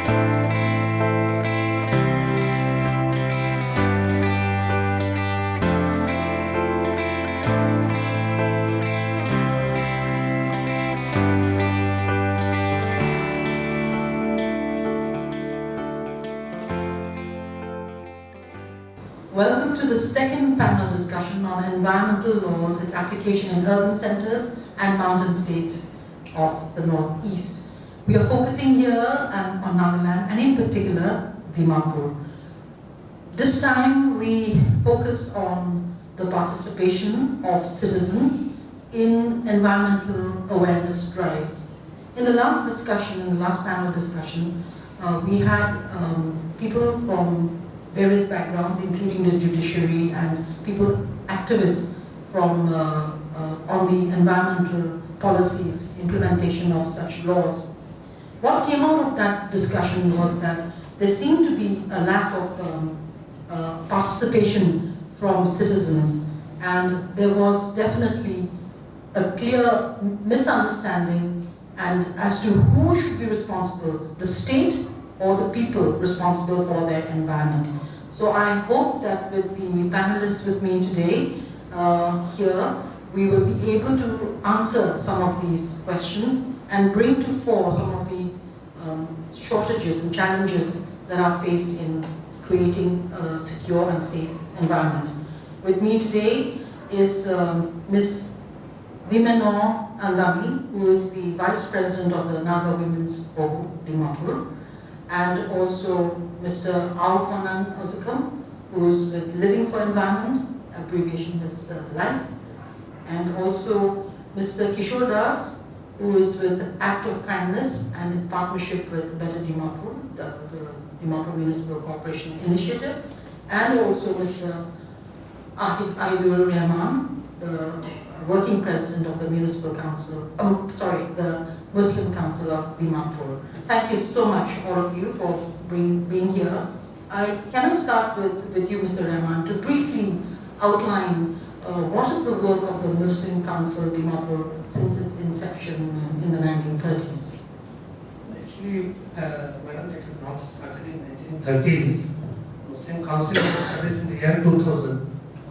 Welcome to the second panel discussion on environmental laws, its application in urban centers and mountain states of the Northeast. We are focusing here on Nagaland and in particular Dimapur. This time we focus on the participation of citizens in environmental awareness drives. In the last discussion, in the last panel discussion, we had people from various backgrounds, including the judiciary and people, activists from on the environmental policies, implementation of such laws. What came out of that discussion was that there seemed to be a lack of participation from citizens, and there was definitely a clear misunderstanding and as to who should be responsible, the state or the people responsible for their environment. So I hope that with the panelists with me today here, we will be able to answer some of these questions and bring to fore some of the shortages and challenges that are faced in creating a secure and safe environment. With me today is Ms. Vimenor Angami, who is the Vice President of the Naga Women's Board, Dimapur, and also Mr. Alkonan Osakam, who is with Living for Environment, abbreviation is LIFE, and also Mr. Kishore Das, who is with Act of Kindness and in partnership with Better Dimapur, the Dimapur Municipal Corporation Initiative, and also Mr. Ahidul Rahman, the Working President of the Municipal Council, the Muslim Council of Dimapur. Thank you so much, all of you, for being here. Can I start with you, Mr. Rahman, to briefly outline what is the work of the Muslim Council Dimapur since its inception in the 1930s? Actually, madam, it was not started in 1930s. Muslim Council was established in the year 2000.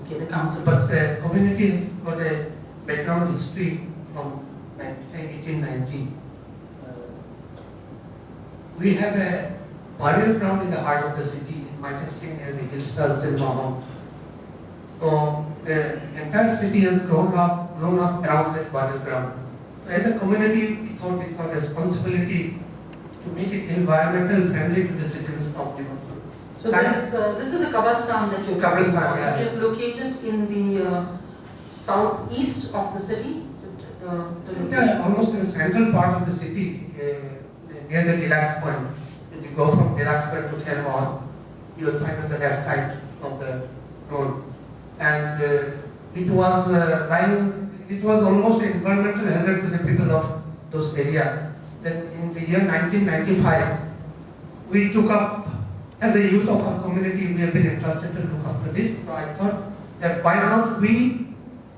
Okay, the council. But the community has got a background history from 1890. We have a burial ground in the heart of the city. You might have seen near the hillstalls in Maham. So the entire city has grown up around that burial ground. As a community, we thought it's our responsibility to make it environmental friendly to the citizens of Dimapur. So this is the Kabristan that you're talking about, yeah, which is located in the southeast of the city. Almost in the central part of the city, near the Deluxe Point. As you go from Deluxe Point to Khelmore, you will find on the left side of the road. And it was almost an environmental hazard to the people of those areas. Then in the year 1995, we took up, as a youth of our community, we have been entrusted to look after this. So I thought that why not we,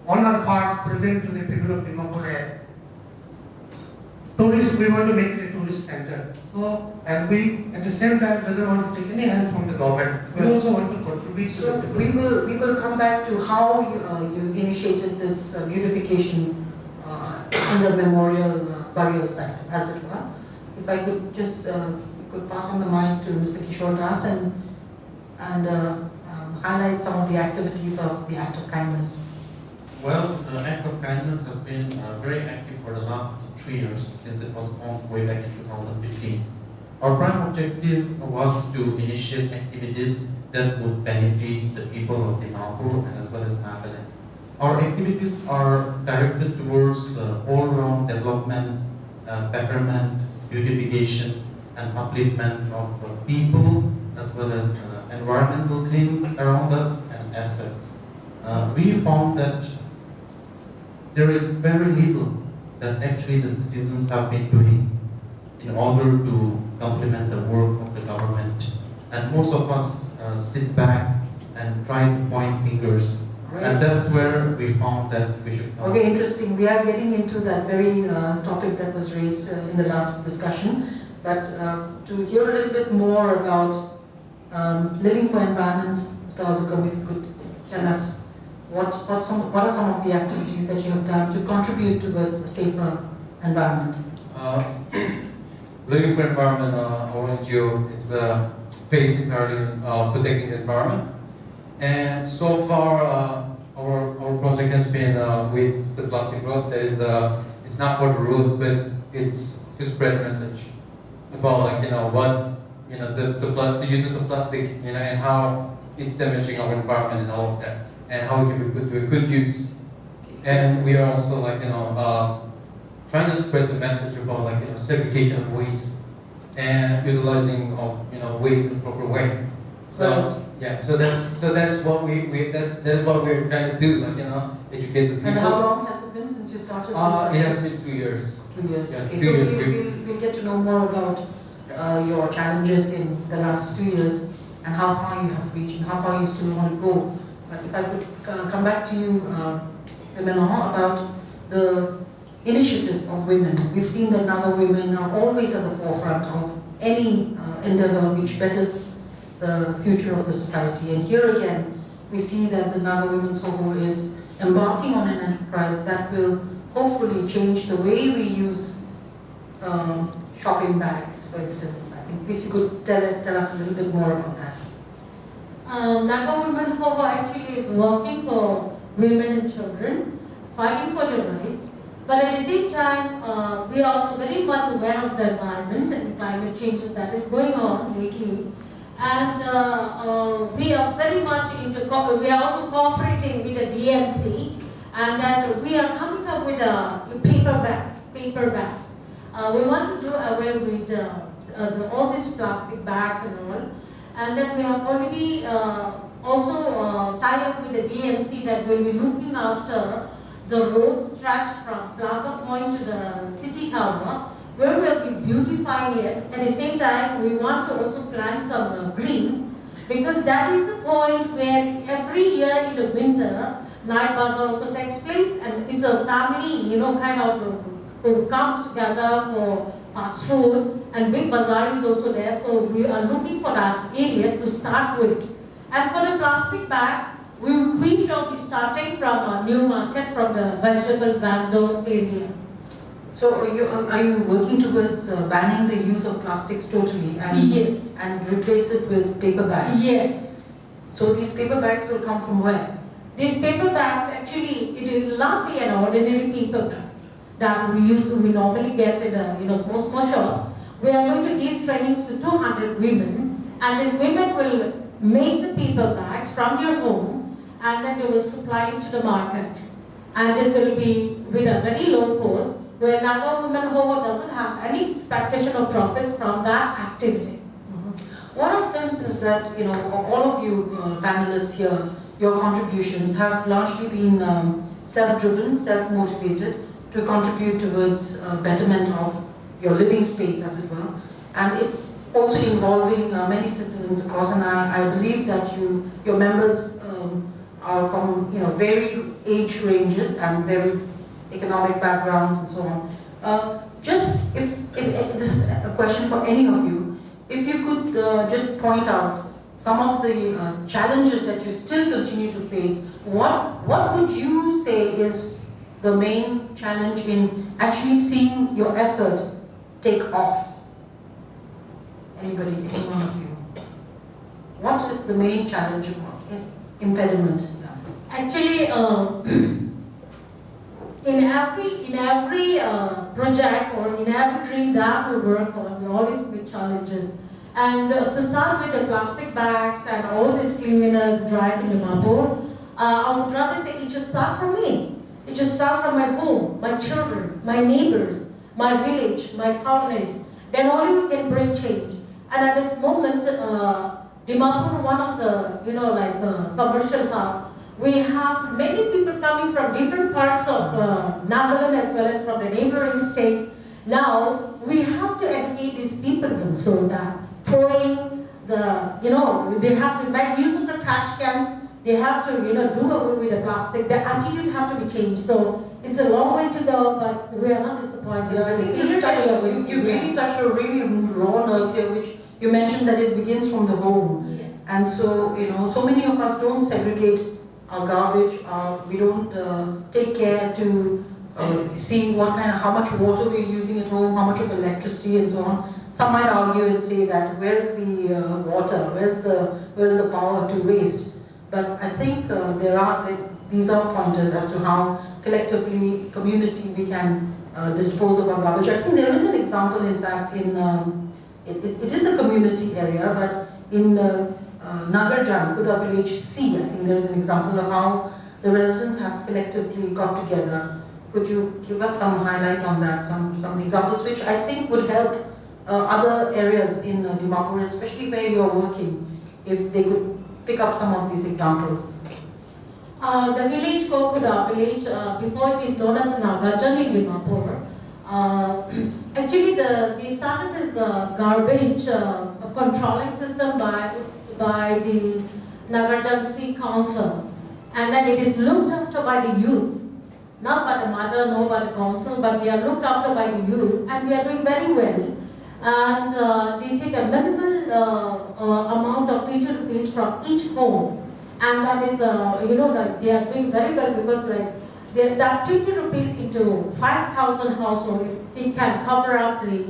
on our part, present to the people of Dimapur tourists, we want to make it a tourist center. So, and we at the same time doesn't want to take any help from the government. We also want to contribute to the people. We will come back to how you initiated this beautification in the memorial burial site, as it were. If I could just could pass on the mic to Mr. Kishore Das and highlight some of the activities of the Act of Kindness. Well, the Act of Kindness has been very active for the last 3 years since it was formed way back in 2015. Our prime objective was to initiate activities that would benefit the people of Dimapur and as well as Nagaland. Our activities are directed towards all-round development, betterment, beautification, and upliftment of people as well as environmental things around us and assets. We found that there is very little that actually the citizens have been doing in order to complement the work of the government. And most of us sit back and try to point fingers. Right. And that's where we found that we should come. Okay, interesting. We are getting into that very topic that was raised in the last discussion. but to hear a little bit more about living for environment, Mr. Ozugam, if you could tell us what are some of the activities that you have done to contribute towards a safer environment? Living for environment, our NGO, it's basically protecting the environment. And so far, our project has been with the plastic road. That is, it's not for the road, but it's to spread a message about the uses of plastic, and how it's damaging our environment and all of that, and how it can be put to a good use. And we are also trying to spread the message about segregation of waste and utilizing of waste in the proper way. So yeah, so that's what we're trying to do, educate the people. And how long has it been since you started this? It has been 2 years. 2 years. Yes, Okay. 2 So years. we'll get to know more about your challenges in the last 2 years and how far you have reached and how far you still want to go. But if I could come back to you, Women about the initiative of women. We've seen that Naga women are always at the forefront of any endeavor which betters the future of the society. And here again, we see that the Naga Women's Hobo is embarking on an enterprise that will hopefully change the way we use shopping bags, for instance. I think if you could tell us a little bit more about that. Naga Women Hobo actually is working for women and children, fighting for their rights. But at the same time, we are also very much aware of the environment and climate changes that is going on lately. And we are very much we are also cooperating with the DMC, and that we are coming up with paper bags. We want to do away with all these plastic bags and all. And then we have already also tied up with the DMC that will be looking after the road stretch from Plaza Point to the City Tower, where we'll be beautifying it. At the same time, we want to also plant some greens, because that is the point where every year in the winter, Night Bazaar also takes place, and it's a family, who comes together for fast food, and big bazaar is also there, so we are looking for that area to start with. And for the plastic bag, we shall be starting from a new market from the vegetable vendor area. So are you working towards banning the use of plastics totally and, Yes. and replace it with paper bags? Yes. So these paper bags will come from where? These paper bags, actually, it will not be an ordinary paper bags that we normally get in the small shops. We are going to give training to 200 women, and these women will make the paper bags from their home, and then they will supply it to the market. And this will be with a very low cost, where Naga Women Hobo doesn't have any expectation of profits from that activity. What I sense is that, all of you panelists here, your contributions have largely been self-driven, self-motivated to contribute towards betterment of your living space, as it were, and it also involving many citizens across. And I believe that your members are from varied age ranges and varied economic backgrounds and so on. Just if this is a question for any of you, if you could just point out some of the challenges that you still continue to face, what would you say is the main challenge in actually seeing your effort take off? Anybody, any one of you? What is the main challenge or impediment? Actually, in every project or in every dream that we work on, we always meet challenges. And to start with the plastic bags and all these cleanliness drive in the Mapur, I would rather say it should start from me. It should start from my home, my children, my neighbors, my village, my colonies. Then only we can bring change. And at this moment, Dimapur, one of the, commercial hub, we have many people coming from different parts of Nagaland as well as from the neighboring state. Now, we have to educate these people also that throwing they have to make use of the trash cans, they have to, do away with the plastic, the attitude have to be changed. So, it's a long way to go, but we are not disappointed. Yeah, I think you really touched a really work here, which you mentioned that it begins from the home. Yeah. And so, so many of us don't segregate our garbage, we don't take care to see how much water we're using at home, how much of electricity and so on. Some might argue and say that where's the water, where's the power to waste? But I think these are pointers as to how collectively, community, we can dispose of our garbage. I think there is an example, in fact, in it is a community area, but in Nagaland, Kuda village C, I think there is an example of how the residents have collectively got together. Could you give us some highlight on that, some examples which I think would help other areas in Dimapur, especially where you're working, if they could pick up some of these examples? The village called Kuda village, before it is known as Nagaland in Dimapur, actually they started this garbage controlling system by the Nagaland City Council, and then it is looked after by the youth, not by the mother, nor by the council, but they are looked after by the youth, and we are doing very well. And they take a minimal amount of 20 rupees from each home, and that is, like they are doing very well, because like that 20 rupees into 5,000 households, it can cover up the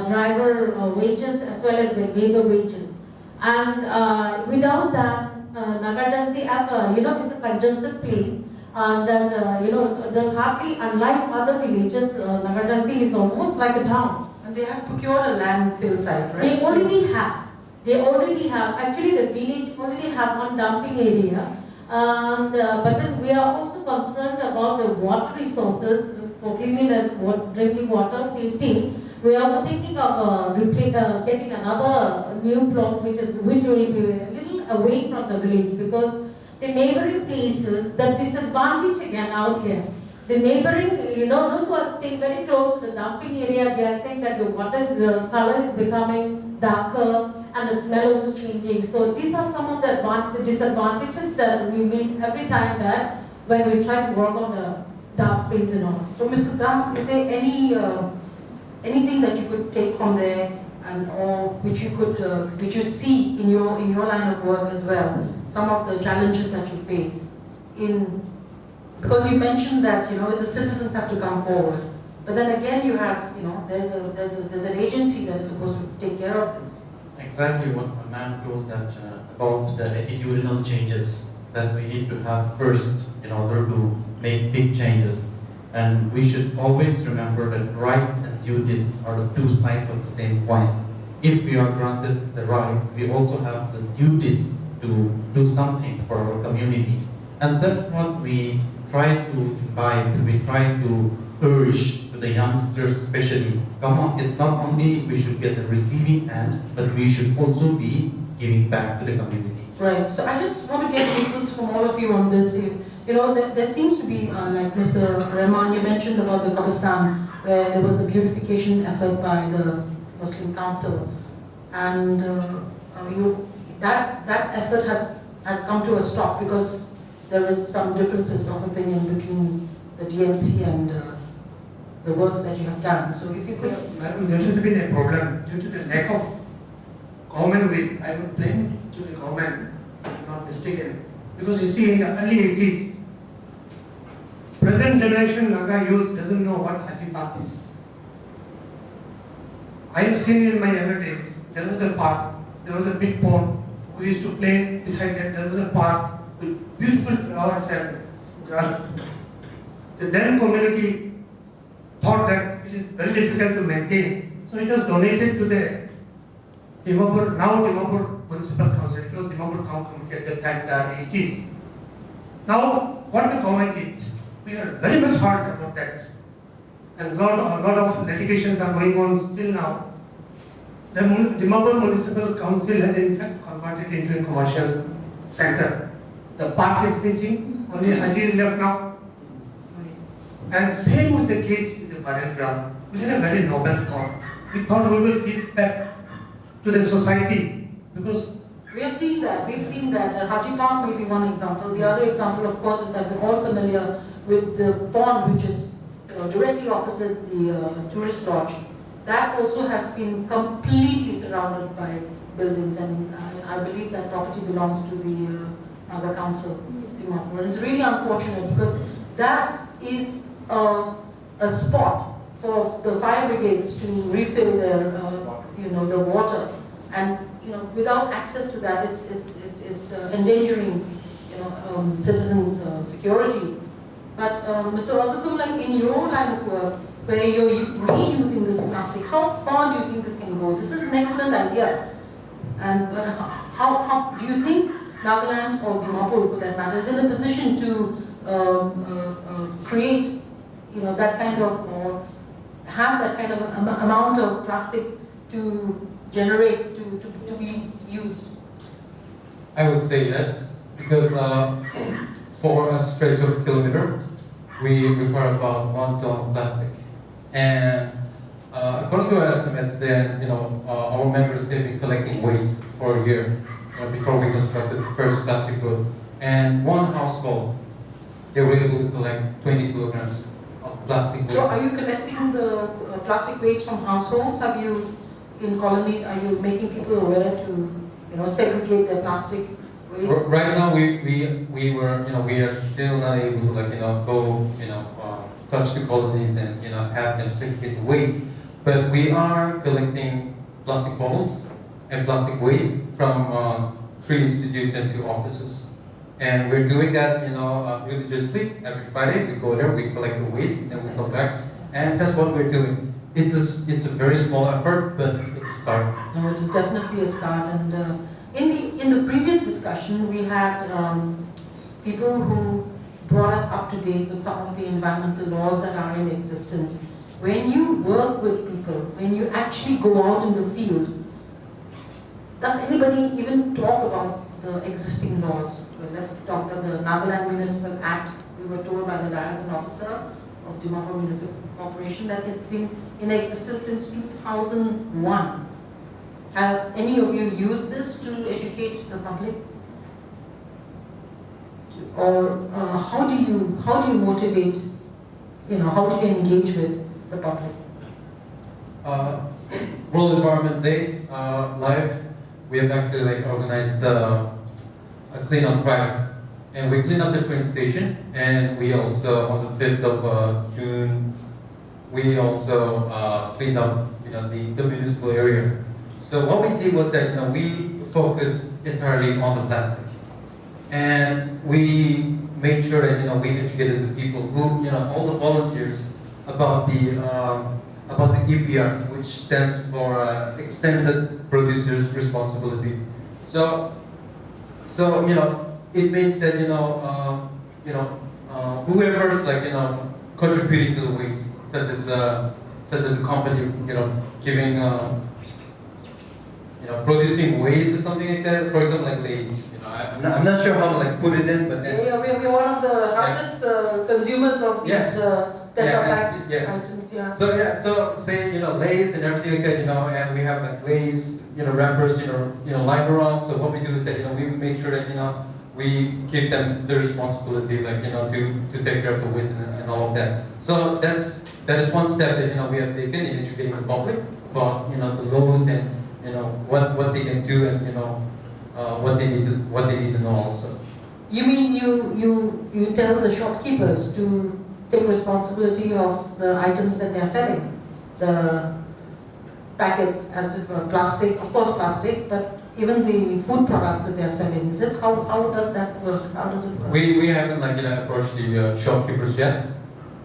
driver wages as well as the labor wages. And without that, Nagaland as is a congested place, that there's hardly, unlike other villages, Nagaland is almost like a town. And they have procured a landfill site, right? They already have. Actually, the village already have one dumping area. And but then we are also concerned about the water resources for cleanliness, drinking water, safety. We are also thinking of getting another new plot, which will be a little away from the village, because the neighboring places, the disadvantage again out here. The neighboring, those who are staying very close to the dumping area, they are saying that the water's color is becoming darker and the smell is also changing. So these are some of the disadvantages that we meet every time that when we try to work on the dustbins and all. So, Mr. Das, is there anything that you could take from there, or which you see in your line of work as well? Some of the challenges that you face because you mentioned that the citizens have to come forward, but then again you have there's an agency that is supposed to take care of this. Exactly what my man told that about the attitudinal changes that we need to have first in order to make big changes. And we should always remember that rights and duties are the two sides of the same coin. If we are granted the rights, we also have the duties to do something for our community. And that's what we try to imbibe, we try to urge to the youngsters especially. Come on, it's not only we should get the receiving end, but we should also be giving back to the community. Right, so I just want to get inputs from all of you on this. There seems to be, like Mr. Rahman, you mentioned about the Kabistan, where there was a beautification effort by the Muslim Council. And that effort has come to a stop because there is some differences of opinion between the DMC and the works that you have done. So if you could... Madam, there has been a problem due to the lack of government will. I would blame to the government, if I'm not mistaken. Because you see, in the early 80s, present generation Naga youth doesn't know what Haji Park is. I have seen in my younger days, there was a park, there was a big pond. We used to play beside that. There was a park with beautiful flowers and grass. The then community thought that it is very difficult to maintain. So it was donated to the Dimapur, now Dimapur Municipal Council. It was Dimapur Town Committee at that time, the 80s. Now, what the government did, we are very much hard about that. And a lot of litigations are going on still now. The Dimapur Municipal Council has in fact converted into a commercial center. The park is missing, only Haji is left now. And same with the case with the burial ground. We had a very noble thought. We thought we will give back to the society because we are seeing that. We've seen that. Haji Park may be one example. The other example, of course, is that we're all familiar with the pond, which is directly opposite the tourist lodge. that also has been completely surrounded by buildings, and I believe that property belongs to the Naga Council. And it's really unfortunate because that is a spot for the fire brigades to refill their, the water, and without access to that, it's endangering, citizens' security. But Mr. Ozukum, like in your line of work, where you're reusing this plastic, how far do you think this can go? This is an excellent idea, and but how do you think Nagaland or Dimapur, for that matter, is in a position to create, that kind of, or have that kind of amount of plastic to generate, to be used? I would say yes, because for a stretch of a kilometer, we require about 1 ton of plastic. And according to our estimates, then our members, they've been collecting waste for a year before we constructed the first plastic road. And one household, they were able to collect 20 kilograms of plastic waste. So are you collecting the plastic waste from households? Have you, in colonies, are you making people aware to segregate their plastic waste? Right now, we are still not able to go touch the colonies and have them segregate the waste, but we are collecting plastic bottles and plastic waste from 3 institutes and 2 offices, and we're doing that religiously. Every Friday we go there, we collect the waste, and then we come back, and that's what we're doing. It's a very small effort, but it's a start. No, it is definitely a start. And in the previous discussion, we had people who brought us up to date with some of the environmental laws that are in existence. When you work with people, when you actually go out in the field, does anybody even talk about the existing laws? Well, let's talk about the Nagaland Municipal Act. We were told by the liaison officer of Dimapur Municipal Corporation that it's been in existence since 2001. Have any of you used this to educate the public? Or how do you motivate, how do you engage with the public? World Environment Day live, we have actually organized a cleanup drive, and we clean up the train station, and we also on the 5th of June we also cleaned up the municipal area. So what we did was that we focused entirely on the plastic, and we made sure that we educated the people who all the volunteers about the EPR, which stands for Extended Producer's Responsibility. So it means that whoever's contributing to the waste, such as a company giving producing waste or something like that. For example, like Lay's. I'm not sure how to put it in, but then we're one of the hardest consumers of these Tetra Pak items. Yeah. So say Lay's and everything like that. And we have Lay's wrappers lying around. So what we do is that we make sure that we give them the responsibility to take care of the waste and all of that. So that is one step that we have taken in educating the public about the laws and what they can do and what they need to know also. You mean you tell the shopkeepers to take responsibility of the items that they're selling, the packets, as it were, plastic, of course plastic, but even the food products that they're selling. Is it how does that work? How does it work? We haven't approached the shopkeepers yet,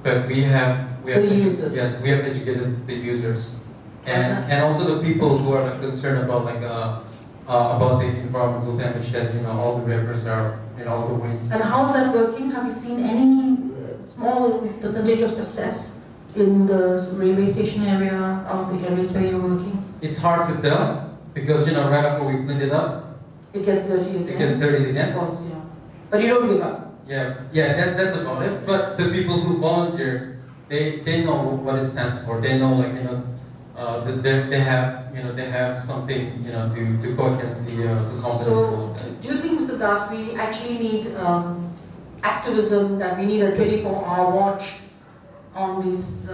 but we have the users. Yes, we have educated the users. And also the people who are concerned about the environmental damage that all the rivers are all the waste. And how is that working? Have you seen any small percentage of success in the railway station area or the areas where you're working? It's hard to tell because right after we cleaned it up, it gets dirty again. It gets dirty again. Of course, yeah. But you don't give up. Yeah, that's about it. But the people who volunteer, they know what it stands for. They know they have something to go against the companies. So, do you think, Mr. Das, we actually need activism, that we need a 24-hour watch on these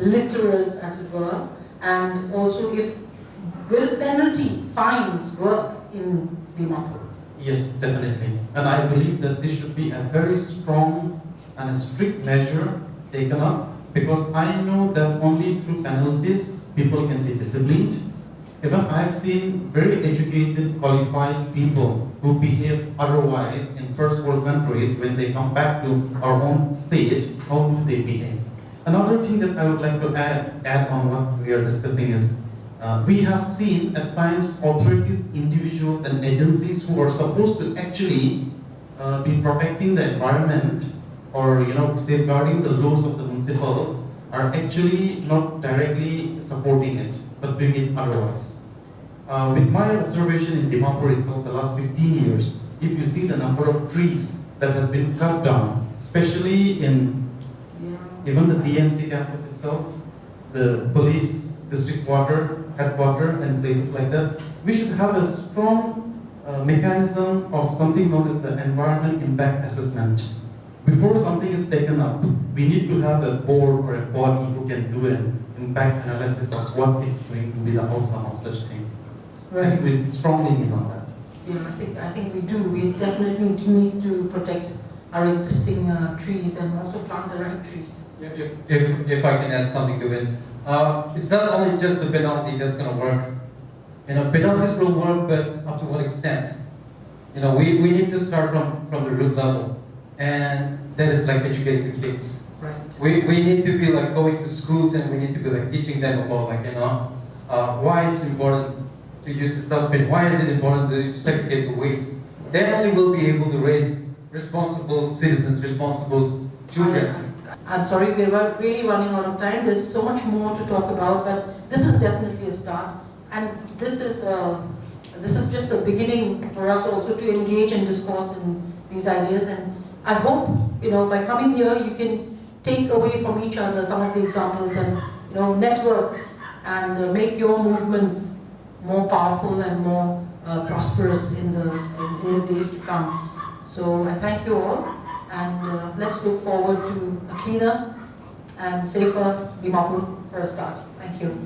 litterers, as it were, and also if will penalty, fines work in Dimapur? Yes, definitely. And I believe that this should be a very strong and a strict measure taken up, because I know that only through penalties people can be disciplined. Even I've seen very educated, qualified people who behave otherwise in first world countries. When they come back to our own state, how do they behave? Another thing that I would like to add on what we are discussing is, we have seen at times authorities, individuals and agencies who are supposed to actually be protecting the environment or safeguarding the laws of the municipals are actually not directly supporting it, but doing it otherwise. With my observation in Dimapur itself the last 15 years, if you see the number of trees that has been cut down, especially in even the DMC campus itself, the police district headquarters and places like that, we should have a strong mechanism of something known as the environment impact assessment. Before something is taken up, we need to have a board or a body who can do an impact analysis of what is going to be the outcome of such things. Right. And we strongly need on that. Yeah, I think we do. We definitely need to protect our existing trees and also plant the right trees. If I can add something to it, it's not only just the penalty that's going to work. Penalties will work, but up to what extent? We need to start from the root level, and that is like educating the kids. Right. We need to be like going to schools, and we need to be like teaching them about why it's important to use the dustbin, why is it important to segregate the waste. Then only we'll be able to raise responsible citizens, responsible children. I'm sorry, we're really running out of time. There's so much more to talk about, but this is definitely a start. And this is just a beginning for us also to engage and discourse in these ideas. And I hope, by coming here, you can take away from each other some of the examples and, network and make your movements more powerful and more prosperous in the days to come. So I thank you all. And let's look forward to a cleaner and safer Dimapur for a start. Thank you.